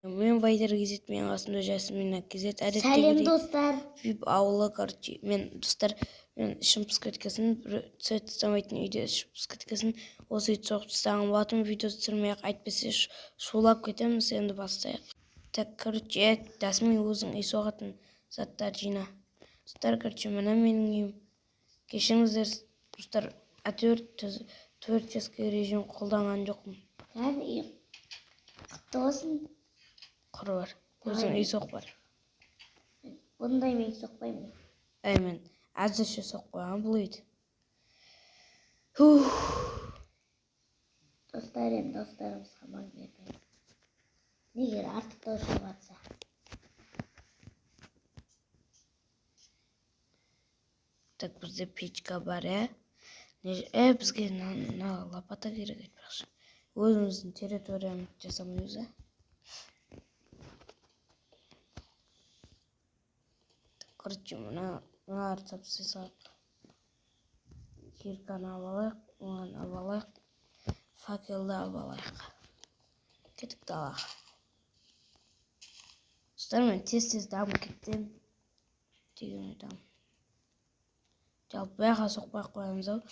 Мен Вайдер Кезет, мен қасымда Жасмина Кезет. Сәлем достар. VIP ауылы, короче, мен достар, мен шымпыс кеткесін, сөйт ұстамайтын үйде шымпыс кеткесін, осы үйді соғып тастаған болатын, видео түсірмей-ақ, әйтпесе шулап кетеміз, енді бастайық. Так, короче, Жасмин өзің үй соғатын заттар жина. Достар, короче, мына менің үйім. Кешіңіздер, достар, әтеуір творческий режим қолданған жоқпын. Үй құтты болсын. Құры бар. Өзің үй соқ бар. Бұндай мен соқпаймын. Мен әзірше соқ қойған бұл үйді. Достар, енді достарымызға маң бермейміз. Неге артық дауысып жатса. Так, бізде печка бар, бізге лопата керек етпекші. Өзіміздің территориямызды жасамаймыз, Короче, мыналар тапсырсақ. Кирканы алайық, оған алайық, факелді алайық. Кетік далаға. Достар, мен тез дамып кеттім. Деген ойдамын. Жалпы бәйға соқпай қоямыз ау.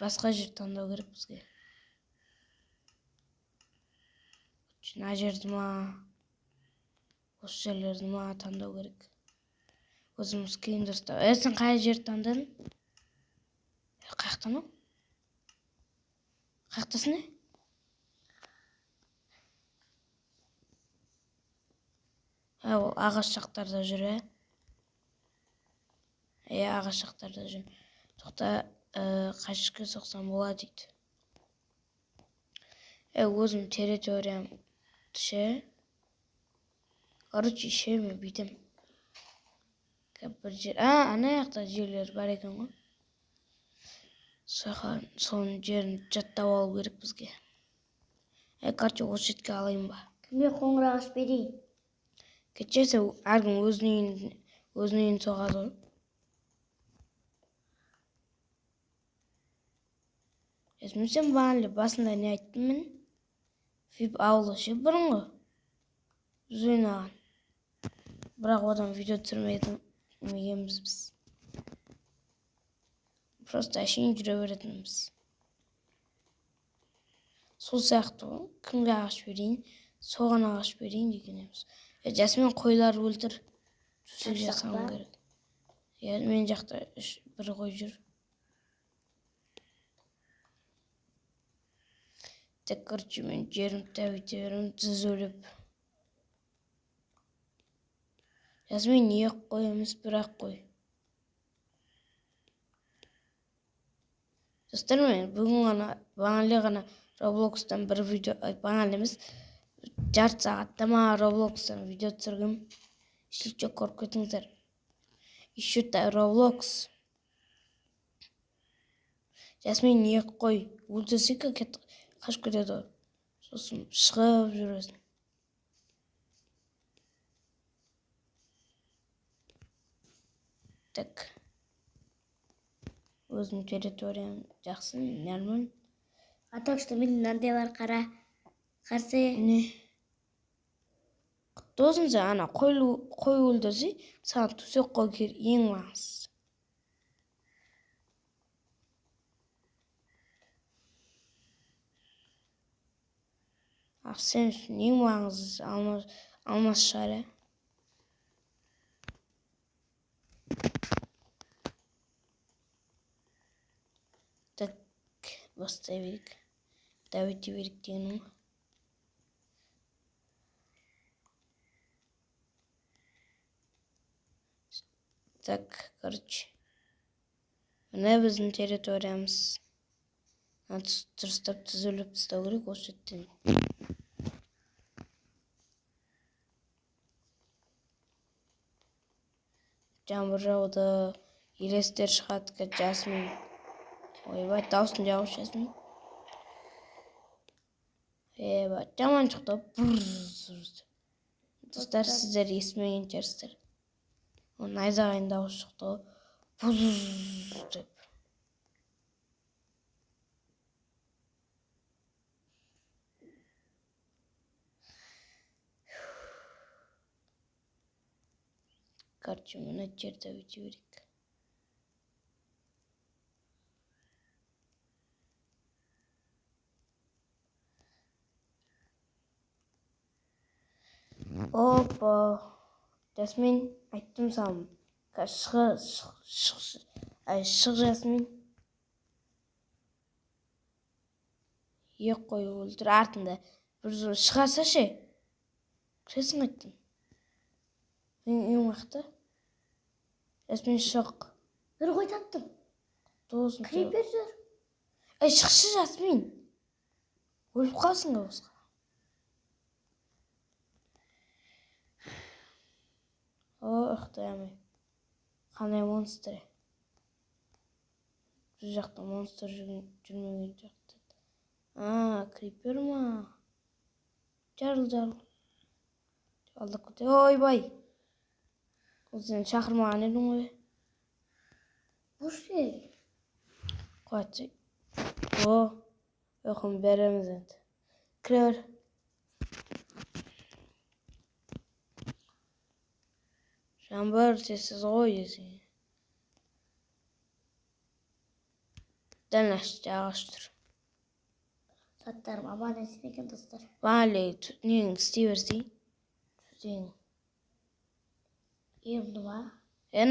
Басқа жер таңдау керек бізге. Мына жерді ма, осы жерлерді ма таңдау керек. Өзіміз кейін достар. Сен қай жер таңдадың? Қаяқтан ау? Қаяқтасың не? Ол ағаш жақтарда жүр, ағаш жақтарда жүр. Тоқта, қашышқа соқсам болады дейді. Өзім территориям түше. Короче, ше мен бүйтем. Бір жер, ана яқта жерлер бар екен ғой. Соның жерін жаттап алу керек бізге. Короче, осы жетке алайын ба? Кімге қоңырау ашып берейін? Кетшесі, әркім өзінің үйін соғады ғой. Сен бағанлы басында не айттым мен? VIP ауылы ше бұрынғы. Біз ойнаған. Бірақ одан видео түсірмейтін. Мегеміз біз. Просто әшейін жүре беретініміз. Сол сияқты ғой. Кімге ағаш берейін, соған ағаш берейін дегенеміз. Жасмин қойлар өлтір. Төсек жасауым керек. Мен жақта бір қой жүр. Так, короче, мен жерім тәуіте берім, түзөліп. Жасмин не қой емес, бірақ қой. Достар, мен бүгін бағанлы ғана Roblox'тан бір видео, бағанлы емес, жарты сағатта ма Roblox'тан видео түсіргім. Еще көріп кетіңіздер. Еще Roblox. Жасмин не қой, өлтірсек қашып кетеді. Сосын шығып жүресің. Так. Өзім территориям жақсы, нормально. Так что мен мынандай бар қара. Қарсы. Не? Құтты болсын, сен ана қой өлтірсе, саған төсек қой керек, ең маңыздысы. Сен үшін ең маңыздысы алмас шығар, Так, бастай берейік. Дәуете берейік дегенім. Так, короче. Мына біздің территориямыз. Дұрыстап түзеліп тастау керек осы жеттен. Жаңбыр жауды, елестер шығады, Жасмин. Ойбай, даусын жауыз Жасмин. Жаман шықты. Достар, сіздер естімеген шығарсыздар. Найзағайын дауыс шықты. Деп. Короче, менеджерде өте берек. Опа. Жасмин, айттым саған. Шық Жасмин. Ек қой өлтір артында. Бір шығарса ше. Кіресің айттым. Мен ең ақты. Жасмин шық. Bir koy tattım. Тосын. Creeper dur. Шықшы Жасмин. Өліп қалсың ба босқа. Ұқтаймай. Қандай монстр. Бұл жақта монстр жүрмеген жақта. Крипер ма? Жарыл. Алдық көте. Ойбай. Ол сен шақырмаған едің ғой. Boş ver. Қуатшы. Оқым береміз енді. Кіре бер. Жаңбыр сесіз ғой десең. Дәл ашты ағаш тұр. Sattarım abonesine ekan dostlar. Vale, neng istey bersing. Tuting. Endi va.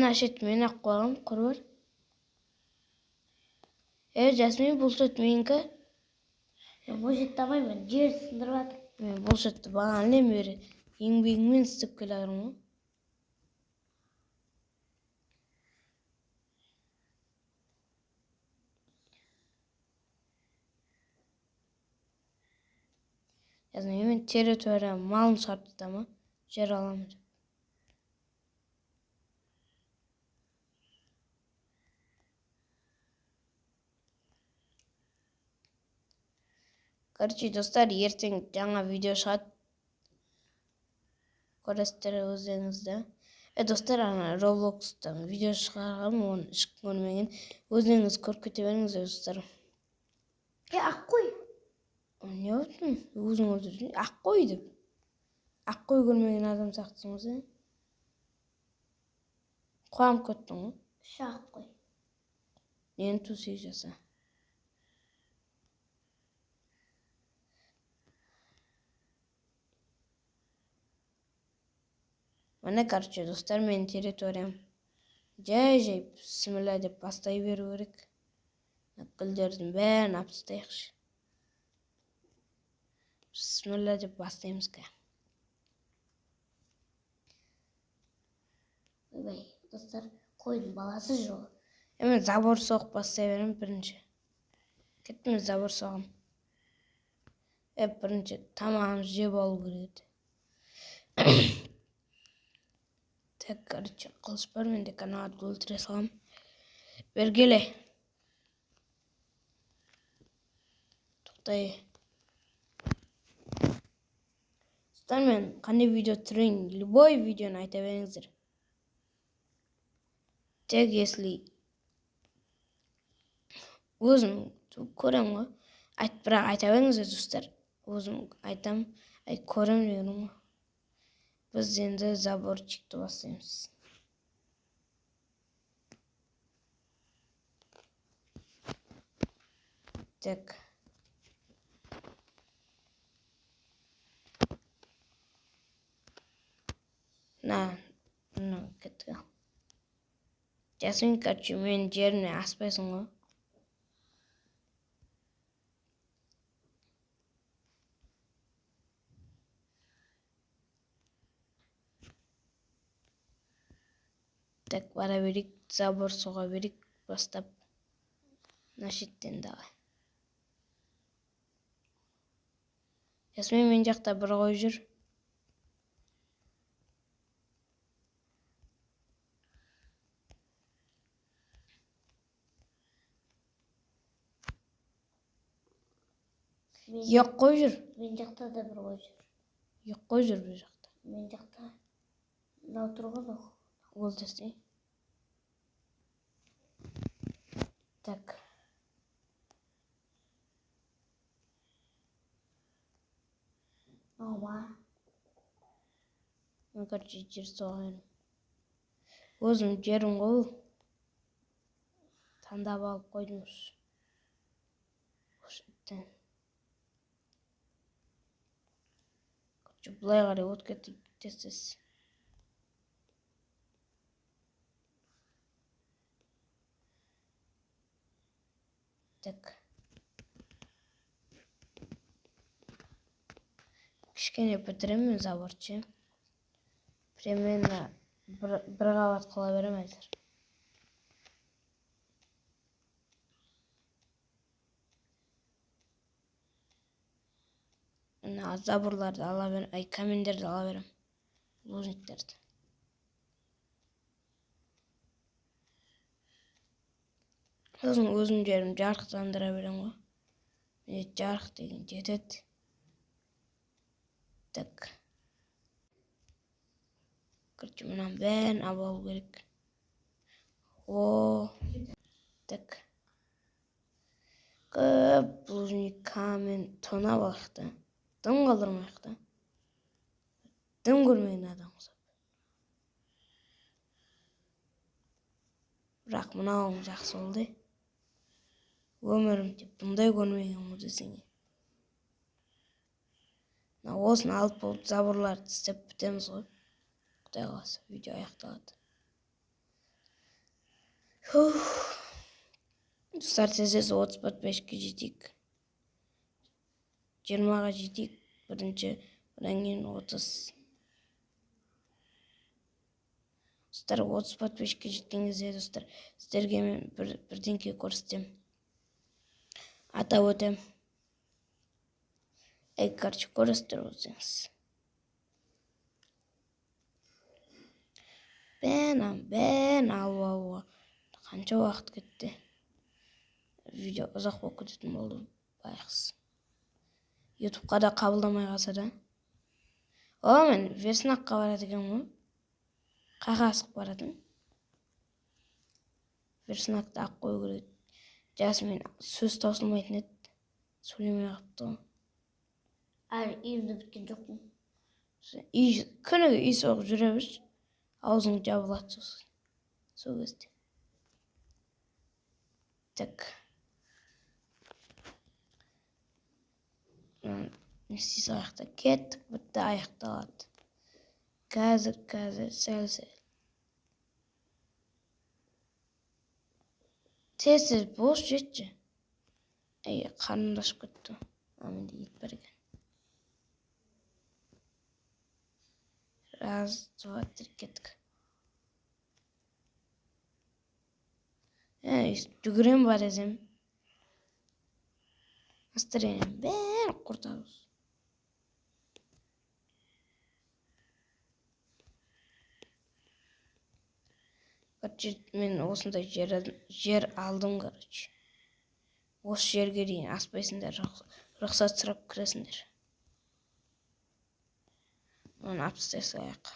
Naşet men aq qo'yim, qurib. Jasmin bullshit menga. Bullshit demayman, yer sindirib atib. Men bullshitni bag'anlay beri. Еңбегіммен істеп келермін. Jasmin men territoriya malын шығартамын, жер аламын. Короче, достар, ертең жаңа видео шығады. Көресіздер өздеріңізді. Достар, Roblox'тан видео шығарғам, оны ешкім көрмеген. Өздеріңіз көріп кете беріңіз, достар. Ақ қой. Не өттің? Өзің өлтірдің. Ақ қой деп. Ақ қой көрмеген адам сақтысың өзі. Қуам көттің ғой. Ақ қой. Нені тусей жаса. Mana короче, достар, менің территориям. Жай бісміллә деп бастай беру керек. Гүлдердің бәрін алып тастайықшы. Бісміллә деп бастаймыз ка. Ойбай, достар, қойдың баласы жоқ. Мен забор соғып бастай берем бірінші. Кеттім забор соғым. Бірінші тамағым жеп алу керек. Так, короче, қылыш бар, менде каналды өлтіре салам. Бергеле. Тоқтай. Достар, мен қандай видео түсірейін, любой видеоны айта беріңіздер. Тек если өзім көрем ғой, бірақ айта беріңіздер, достар. Өзім айтам, көрем дегенім ғой. Biz енді заборчикті бастаймыз. Так. Кетті. Жасмин, короче, мен жеріне аспайсың ғой. Так, бара берейік, забор соға берейік, бастап. Нашеттен дағы. Жасмин, мен жақта бір қой жүр. Yok қой жүр. Мен жақта да бір қой жүр. Yok қой жүр бір жақта. Мен жақта мынау тұрған ғой. Ол десей. Так. Ама. Мен короче жер соғайын. Өзüm жерім ғой. Таңдап алып қойдыңыз. Ошондон. Былай қарай өтіп кетесіз. Так. Кішкене бітіремін заборчы. Примерно бір қабат қыла берем әзір. Заборларды ала берем, камендерді ала берем. Лужниктерді. Өзім жерім жарықтандыра берем ғой. Міне жарық деген жетеді. Так. Короче, мынаны бәрін алу керек. О. Так. Көп лужник камен тонап алайық та. Дым қалдырмайық та. Дым көрмеген адам ұсап. Бірақ мынауым жақсы болды. Өмірім деп бұндай көрмеген мұ десеңе. Осыны алып болып заборларды істеп бітеміз ғой. Құдай қаласа видео аяқталады. Достар, тез 30 подписчикке жетейік. 20-ға жетейік. Бірінші, одан кейін 30. Достар, 30 подписчикке жеткен кезде, достар, сіздерге мен бірдеңке көрсетем. Атап өтем. Короче, көресіздер өзіңіз. Бән алуға. Қанша уақыт кетті. Видео ұзақ болып кететін болды. Байқыз. Ютубқа да қабылдамай қалса да. Мен Верснакқа барады екен ғой. Қаға асық барадың. Верснакты ақ қой көреді. Жасымен сөз таусылмайтын еді. Сөйлемей қапты ғой. Әрі үйімді біткен жоқ му? Күніге үй соғып жүре бір. Аузың жабылады сол кезде. Так. Не істейсіз аяқта кеттік, бітті аяқталады. Қазір, сәл. Тез бос жетші. Қарындашып кетті. Менде ет берген. Раз, два, три, кеттік. Жүгірем бар ezem. Настроение бәрі құртамыз. Мен осындай жер алдым, короче. Осы жерге дейін аспайсыңдар, рұқсат сұрап кіресіңдер. Оны апстайсы аяқ.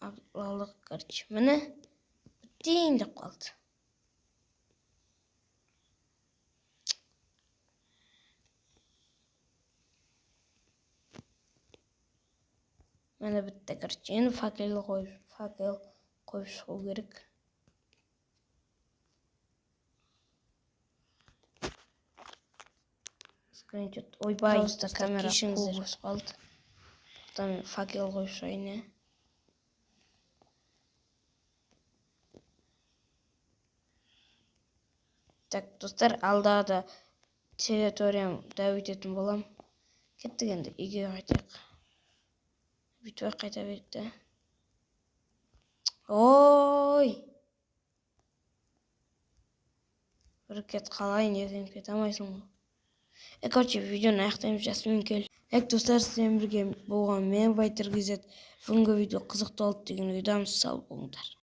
Алдық, короче. Міне біттейін деп қалды. Міне бітті, короче. Енді факел қойып шығу керек. Скриншот. Ойбай, камера қол бос қалды. Там факел қойып шығайын. Так, достар, алдағы да территориям өтетін болам. Кеттік енді, үйге қайтайық. Бүйтіп қайта берді. Ой! Бір кет қалайын ертең кете алмайсың ғой. Короче, видеоны аяқтаймыз, жасымен кел. Достар, сіздермен бірге болған мен Вайтер KZ. Бүгінгі видео қызықты болды деген ойдамыз. Сау болыңдар.